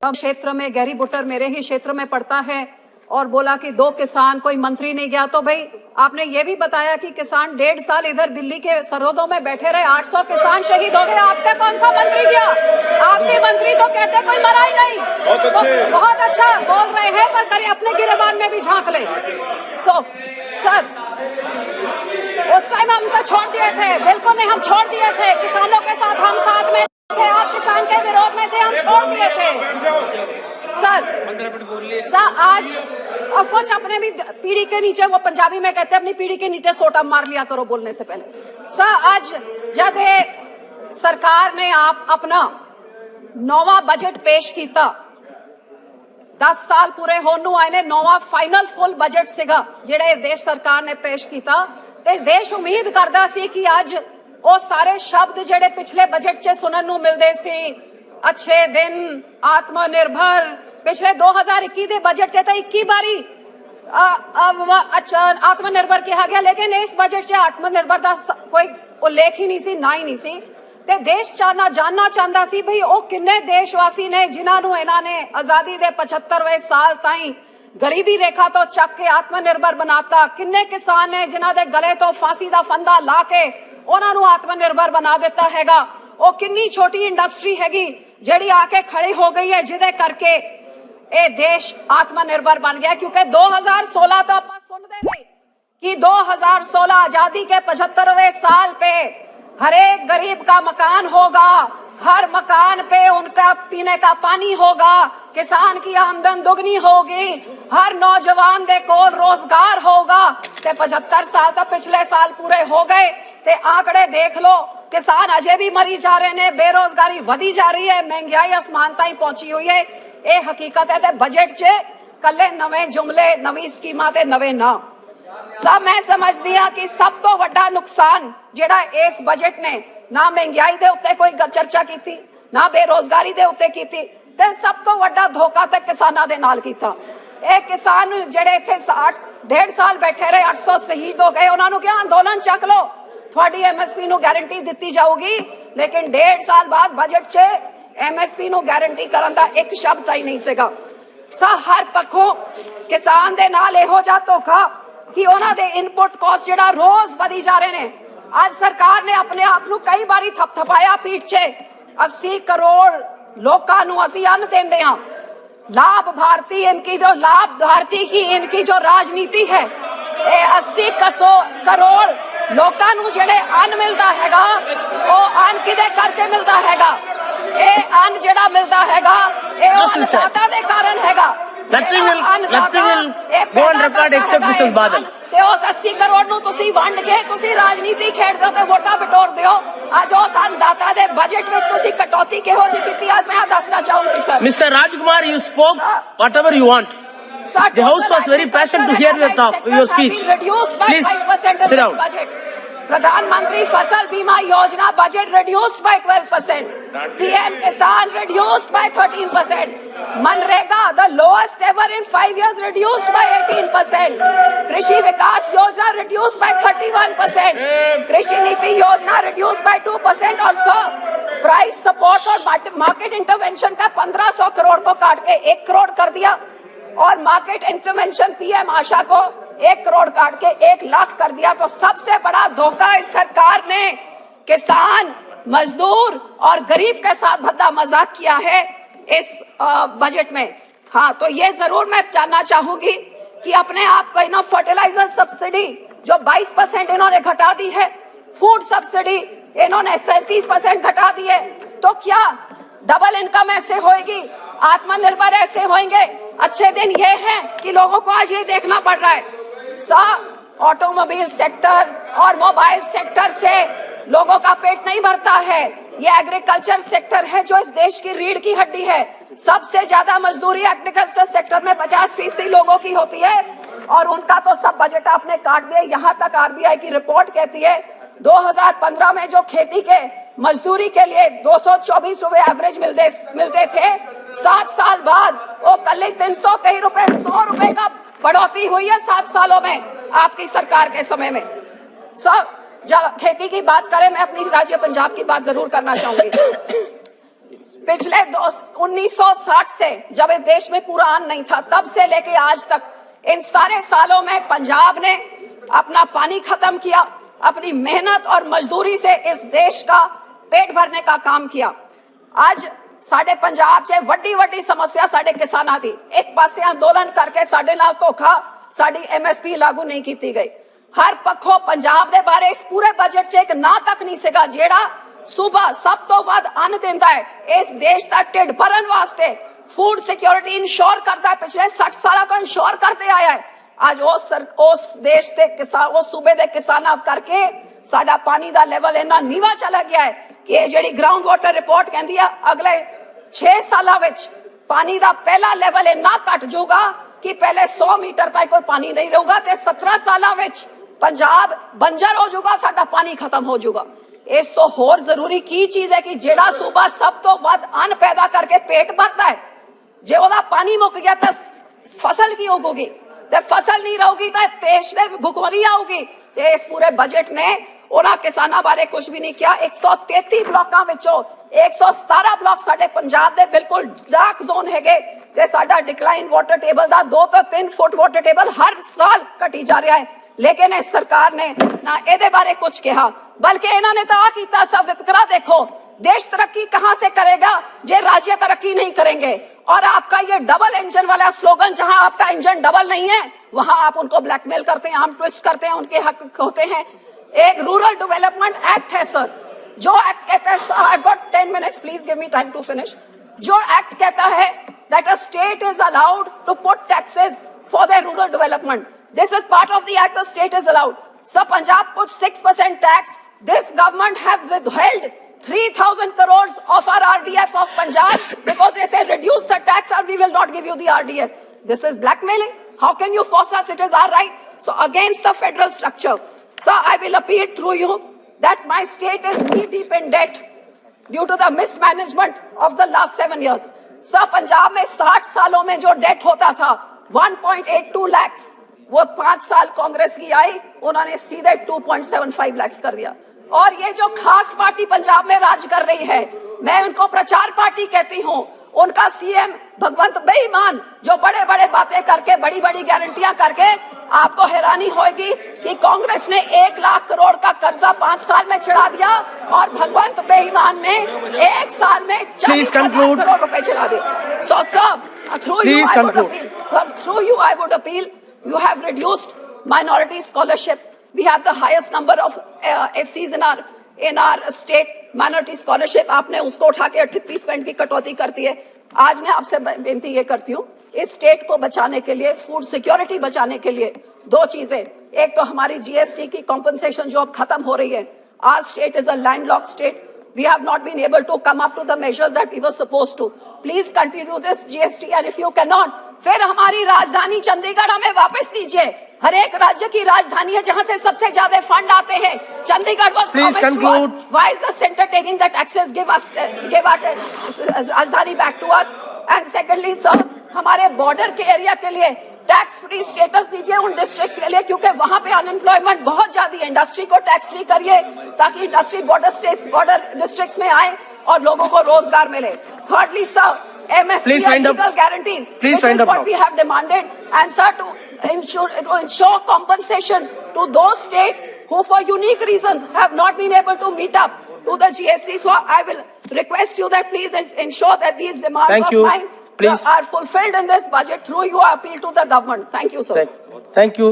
कम क्षेत्र में गहरी बुटर मेरे ही क्षेत्र में पड़ता है और बोला कि 2 किसान कोई मंत्री नहीं गया। तो भाई आपने ये भी बताया कि किसान 1.5 साल इधर दिल्ली के सरहदों में बैठे रहे, 800 किसान शहीद हो गए, आपका कौन सा मंत्री गया? आपके मंत्री तो कहते कोई मरा ही नहीं। तो बहुत अच्छा बोल रहे हैं, पर करें अपने गिरेबान में भी झांक ले। सर उस टाइम हम तो छोड़ दिए थे, बिल्कुल नहीं, हम छोड़ दिए थे किसानों के साथ, हम साथ में थे, आप किसान के विरोध में थे, हम छोड़ दिए थे। सर आज और कुछ अपने भी पीढ़ी के नीचे, वो पंजाबी में कहते हैं अपनी पीढ़ी के नीचे सोटा मार लिया करो बोलने से पहले। सर आज जब सरकार ने आप अपना 9वां बजट पेश किया, 10 साल पूरे होने आए ने, 9वां फाइनल फुल बजट सीगा जिहड़े देश सरकार ने पेश किया, ते देश उम्मीद करदा सी कि आज वो सारे शब्द जिहड़े पिछले बजट च सुनन नूं मिलदे सी, अच्छे दिन, आत्मनिर्भर, पिछले 2021 के बजट च 21 बारी अच्छा आत्मनिर्भर कहा गया, लेकिन इस बजट च आत्मनिर्भर का कोई उल्लेख ही नहीं सी, ना ही नहीं सी। ते देश जानना चाहता सी भई वो किन्ने देशवासी ने जिन्हां नूं इन्हां ने आजादी दे 75वें साल ताईं गरीबी रेखा तो चक के आत्मनिर्भर बनाता, किन्ने किसान ने जिन्हां दे गले तो फांसी दा फंदा ला के उन्हां नूं आत्मनिर्भर बना दिता हैगा। वो किन्नी छोटी इंडस्ट्री हैगी जिहड़ी आके खड़ी हो गई है, जिहदे करके ये देश आत्मनिर्भर बन गया। क्योंकि 2016 तो आप सुनते थे कि 2016 आजादी के 75वें साल पे हर एक गरीब का मकान होगा, हर मकान पे उनका पीने का पानी होगा, किसान की आमदन दुगनी होगी, हर नौजवान दे कोल रोजगार होगा। ते 75 साल तो पिछले साल पूरे हो गए, ते आंकड़े देख लो, किसान अजे भी मरी जा रहे ने, बेरोजगारी वधी जा रही है, महंगाई आसमान ताईं पहुंची हुई है। ये हकीकत है। ते बजट च कल्ले नवे जुमले, नवी स्कीमां ते नवे नाम। सब मैं समझदी हां कि सब तो वड्डा नुकसान जिहड़ा इस बजट ने ना महंगाई दे उत्ते कोई चर्चा की, ना बेरोजगारी दे उत्ते की, ते सब तो वड्डा धोखा ते किसानां दे नाल कीता। ये किसान जिहड़े इत्थे 1.5 साल बैठे रहे, 800 शहीद हो गए, उन्हां नूं क्या अंदोलन चक लो, थोड़ी MSP नूं गारंटी दित्ती जाऊगी, लेकिन 1.5 साल बाद बजट च MSP नूं गारंटी करन दा एक शब्द ही नहीं सीगा। हर पक्षों किसान दे नाल इहो जिहा धोखा कि उन्हां दे इनपुट कॉस्ट जिहड़ा रोज वधी जा रहे ने। आज सरकार ने अपने आप नूं कई बारी थपथपाया पीठ च, 80 करोड़ लोकां नूं असीं अन्न देंदे हां, लाभ भारती की इनकी जो राजनीति है, 80 करोड़ लोकां नूं जिहड़े अन्न मिलदा हैगा, ਉਹ अन्न किदे करके मिलदा हैगा? ਇਹ अन्न ਜਿਹੜਾ ਮਿਲਦਾ ਹੈਗਾ, ਇਹ अन्नदाता ਦੇ ਕਾਰਨ ਹੈਗਾ। Nothing will go on record except Mrs. Badal. ਤੇ ਉਸ 80 ਕਰੋੜ ਨੂੰ ਤੁਸੀਂ ਵੰਡ ਕੇ ਤੁਸੀਂ ਰਾਜਨੀਤੀ ਖੇਡਦੇ ਹੋ ਤੇ ਵੋਟਾਂ ਬਟੋਰਦੇ ਹੋ। ਅੱਜ ਉਸ अन्नदाता ਦੇ ਬਜਟ ਵਿੱਚ ਤੁਸੀਂ ਕਟੌਤੀ ਕਿਹੋ ਜਿਹੀ ਕੀਤੀ, ਅੱਜ ਮੈਂ ਦੱਸਣਾ ਚਾਹੂੰਗੀ sir. Mr. Rajkumar, you spoke whatever you want. The House was very passionate to hear your talk, your speech. Please sit down. प्रधानमंत्री फसल बीमा योजना बजट reduced by 12%, PM किसान reduced by 13%, MNREGA the lowest ever in 5 years reduced by 18%, कृषि विकास योजना reduced by 31%, कृषि नीति योजना reduced by 2%, और प्राइस सपोर्ट और मार्केट इंटरवेंशन का 1500 करोड़ को काट के 1 करोड़ कर दिया, और मार्केट इंटरवेंशन PM आशा को 1 करोड़ काट के 1 लाख कर दिया। तो सबसे बड़ा धोखा इस सरकार ने किसान, मजदूर और गरीब के साथ भद्दा मजाक किया है इस बजट में। हाँ, तो ये जरूर मैं जानना चाहूंगी कि अपने आप को इन्होंने फर्टिलाइजर सब्सिडी जो 22% इन्होंने घटा दी है, फूड सब्सिडी इन्होंने 37% घटा दी है, तो क्या डबल इनकम ऐसे होएगी, आत्मनिर्भर ऐसे होंगे? अच्छे दिन ये हैं कि लोगों को आज ये देखना पड़ रहा है, ऑटोमोबाइल सेक्टर और मोबाइल सेक्टर से लोगों का पेट नहीं भरता है। ये एग्रीकल्चर सेक्टर है जो इस देश की रीढ़ की हड्डी है। सबसे ज्यादा मजदूरी एग्रीकल्चर सेक्टर में 50% लोगों की होती है, और उनका तो सब बजट आपने काट दिया। यहाँ तक RBI की रिपोर्ट कहती है 2015 में जो खेती के मजदूरी के लिए 224 रुपए एवरेज मिलते थे, 7 साल बाद वो कल 323 रुपए, 100 रुपए का बढ़ोतरी हुई है 7 सालों में आपकी सरकार के समय में। सब जब खेती की बात करें, मैं अपनी राज्य पंजाब की बात जरूर करना चाहूंगी। पिछले 1960 से जब इस देश में पूरा अन्न नहीं था, तब से लेके आज तक इन सारे सालों में पंजाब ने अपना पानी खत्म किया, अपनी मेहनत और मजदूरी से इस देश का पेट भरने का काम किया। आज साडे पंजाब च वड्डी वड्डी समस्या साडे किसानां दी, एक पासे अंदोलन करके साडे नाल धोखा साडी MSP लागू नहीं की गई। हर पक्षों पंजाब दे बारे इस पूरे बजट च एक ना तक नहीं सीगा जेड़ा सूबा सब तो वध अन्न दिंदा है इस देश का ढिड भरन वास्ते, फूड सिक्योरिटी इंश्योर करता है, पिछले 60 साल को इंश्योर करते आया है। आज उस देश के किसान, उस सूबे के किसानां करके साडा पानी का लेवल इन्ना नीवा चला गया है कि ये जेडी ग्राउंड वाटर रिपोर्ट कहती है अगले 6 सालों विच पानी का पहला लेवल इन्ना घट जाऊगा कि पहले 100 मीटर तक कोई पानी नहीं रहूगा, ते 17 सालों विच पंजाब बंजर हो जाऊगा, साडा पानी खत्म हो जाऊगा। इस तो होर जरूरी की चीज है कि जेड़ा सूबा सब तो वध अन्न पैदा करके पेट भरता है, जे ओदा पानी मुक गया तो फसल की उगूगी, ते फसल नहीं रहूगी तो देश में भुखमरी आऊगी। ते इस पूरे बजट ने उन्हां किसानां बारे कुछ भी नहीं किया। 133 ब्लॉकां विचों 117 ब्लॉक साडे पंजाब दे बिल्कुल डार्क जोन हैगे, ते साडा डिक्लाइन वाटर टेबल दा 2 तो 3 फुट वाटर टेबल हर साल घटी जा रहा है। लेकिन इस सरकार ने ना एदे बारे कुछ कहा, बल्कि इन्होंने तो आ कीता सब वितकरा देखो, देश तरक्की कहां से करेगा जे राज्य तरक्की नहीं करेंगे। और आपका ये डबल इंजन वाला स्लोगन, जहां आपका इंजन डबल नहीं है वहां आप उनको ब्लैकमेल करते हैं, हम ट्विस्ट करते हैं, उनके हक होते हैं। एक रूरल डेवलपमेंट एक्ट है सर, जो एक्ट कहता है, I got 10 minutes please give me time to finish. जो एक्ट कहता है that a state is allowed to put taxes for the rural development, this is part of the act the state is allowed. So Punjab puts 6% tax. This government has withheld 3,000 crores of our RDF of Punjab because they say reduce the tax or we will not give you the RDF. This is blackmailing. How can you force us? It is our right. So against the federal structure. So I will appeal through you that my state is knee deep in debt due to the mismanagement of the last 7 years. So Punjab में 60 सालों में जो date होता था 1.82 lakhs, वो 5 साल कांग्रेस की आई, उन्होंने सीधे 2.75 लाख कर दिया। और ये जो खास पार्टी पंजाब में राज कर रही है, मैं उनको प्रचार पार्टी कहती हूँ, उनका सीएम भगवंत बेईमान, जो बड़े बड़े बातें करके बड़ी बड़ी गारंटियां करके, आपको हैरानी होगी कि कांग्रेस ने 1 लाख करोड़ का कर्जा 5 साल में चढ़ा दिया और भगवंत बेईमान ने 1 साल में 40,000 करोड़ रुपए चढ़ा दिए। So sir, through you I would appeal, you have reduced minority scholarship. We have the highest number of SCs in our state. Minority scholarship आपने उसको उठा के 38% की कटौती करती है। आज मैं आपसे बेनती ये करती हूँ, इस स्टेट को बचाने के लिए, फूड सिक्योरिटी बचाने के लिए 2 चीजें, एक तो हमारी GST की कॉम्पनसेशन जो अब खत्म हो रही है। Our state is a landlocked state. We have not been able to come up to the measures that we were supposed to. Please continue this GST, and if you cannot, फिर हमारी राजधानी चंडीगढ़ हमें वापस दीजिए। हर एक राज्य की राजधानी है जहां से सबसे ज्यादा फंड आते हैं। Chandigarh was Please conclude. Why is the center taking the taxes? Give our राजधानी back to us. And secondly, sir, हमारे बॉर्डर के एरिया के लिए टैक्स फ्री स्टेटस दीजिए उन डिस्ट्रिक्ट्स के लिए, क्योंकि वहां पे अनएम्प्लॉयमेंट बहुत ज्यादा है। इंडस्ट्री को टैक्स फ्री करिए ताकि इंडस्ट्री बॉर्डर डिस्ट्रिक्ट्स में आए और लोगों को रोजगार मिले। Thirdly, sir, MSP legal guarantee, which is what we have demanded, and sir, to ensure compensation to those states who for unique reasons have not been able to meet up to the GST. So I will request you that please ensure that these demands of mine are fulfilled in this budget. Through you, I appeal to the government. Thank you, sir. Thank you.